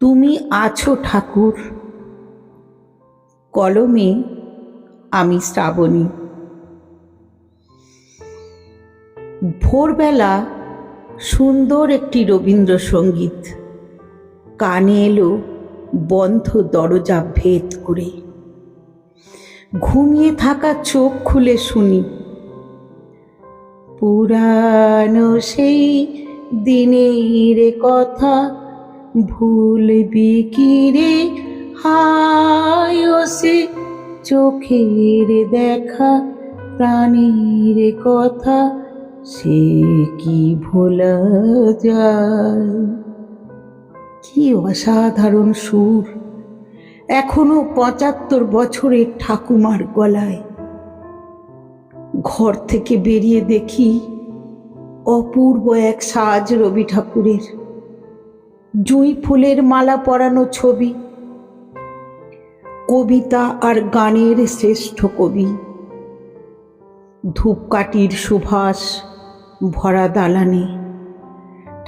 তুমি আছো ঠাকুর। কলমে আমি শ্রাবণী। ভোরবেলা সুন্দর একটি রবীন্দ্রসঙ্গীত কানে এলো বন্ধ দরজা ভেদ করে। ঘুমিয়ে থাকা চোখ খুলে শুনি, পুরানো সেই দিনের কথা ভুলবি কি রে, হায় সে চোখের দেখা প্রাণীর কথা সে কি ভোলা যায়। কি অসাধারণ সুর এখনো ৭৫ বছরের ঠাকুমার গলায়। ঘর থেকে বেরিয়ে দেখি অপূর্ব এক সাজ রবি ঠাকুরের, জুঁই ফুলের মালা পরানো ছবি, কবিতা আর গানের শ্রেষ্ঠ কবি। ধূপকাঠির সুবাস ভরা দালানে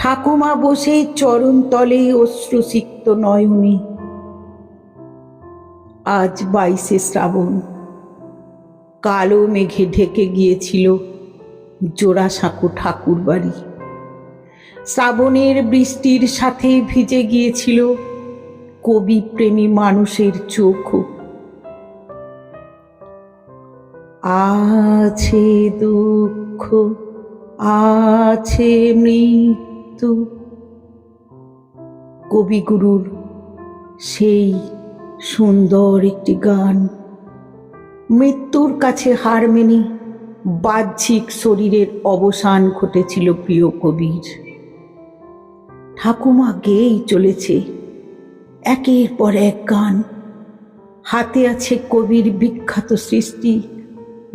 ঠাকুমা বসে চরণ তলে অশ্রুসিক্ত নয়নে। আজ ২২শে শ্রাবণ। কালো মেঘে ঢেকে গিয়েছিল জোড়াসাঁকো ঠাকুর বাড়ি। শ্রাবণের বৃষ্টির সাথে ভিজে গিয়েছিল কবি প্রেমী মানুষের চোখও। আছে দুঃখ, আছে মৃত্যু, কবিগুরুর সেই সুন্দর একটি গান। মৃত্যুর কাছে হার মেনে বাহ্যিক শরীরের অবসান ঘটেছিল প্রিয় কবির। ঠাকুমা গেয়েই চলেছে একের পর এক গান। হাতে আছে কবির বিখ্যাত সৃষ্টি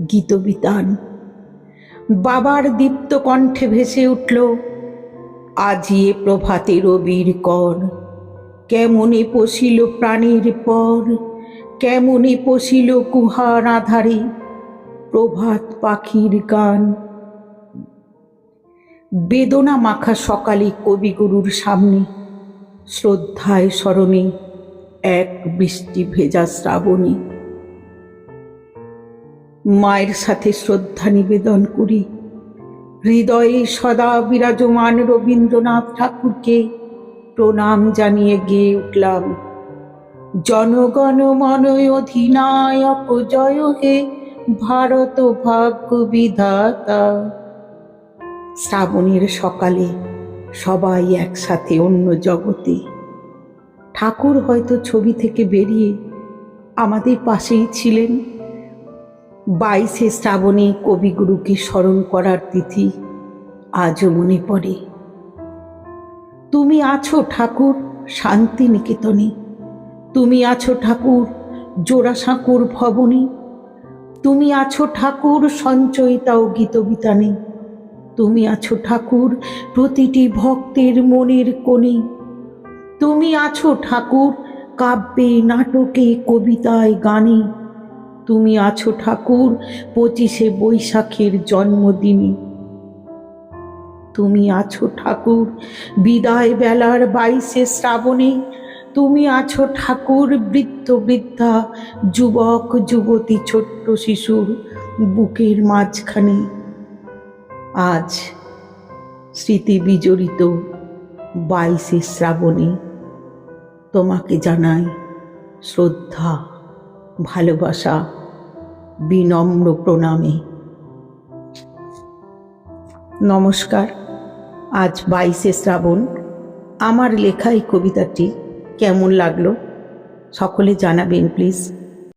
গীতবিতান। বাবার দীপ্ত কণ্ঠে ভেসে উঠল, আজিয়ে প্রভাতে রবির কর, কেমনে পশিল প্রাণীর পর, কেমনে পশিল কুহার আধারে প্রভাত পাখির গান। বেদনা মাখা সকালে কবিগুরুর সামনে শ্রদ্ধায় স্মরণে এক বৃষ্টি ভেজা শ্রাবণী। মায়ের সাথে শ্রদ্ধা নিবেদন করি, হৃদয়ে সদা বিরাজমান রবীন্দ্রনাথ ঠাকুরকে প্রণাম জানিয়ে গেয়ে উঠলাম, জনগণ মন অধিনায়ক জয় হে ভারত ভাগ্য বিধাতা। শ্রাবণের সকালে সবাই একসাথে অন্য জগতে। ঠাকুর হয়তো ছবি থেকে বেরিয়ে আমাদের পাশেই ছিলেন। ২২শে শ্রাবণে কবিগুরুকে স্মরণ করার তিথি আজও মনে পড়ে। তুমি আছো ঠাকুর শান্তিনিকেতনে, তুমি আছো ঠাকুর জোড়াসাঁকোর ভবনে, তুমি আছো ঠাকুর সঞ্চয়িতা ও গীতবিতানে, তুমি আছো ঠাকুর প্রতিটি ভক্তের মনের কোণে, তুমি আছো ঠাকুর কাব্যে নাটকে কবিতায় গানে, তুমি আছো ঠাকুর ২৫শে বৈশাখের জন্মদিনে, তুমি আছো ঠাকুর বিদায় বেলার ২২শে শ্রাবণে, তুমি আছো ঠাকুর বৃদ্ধ বৃদ্ধা যুবক যুবতী ছোট্ট শিশুর বুকের মাঝখানে। আজ স্মৃতি বিজড়িত ২২শে শ্রাবণে তোমাকে জানাই শ্রদ্ধা, ভালোবাসা, বিনম্র প্রণামে। নমস্কার। আজ ২২শে শ্রাবণ। আমার লেখা এই কবিতাটি কেমন লাগলো সকলে জানাবেন প্লিজ।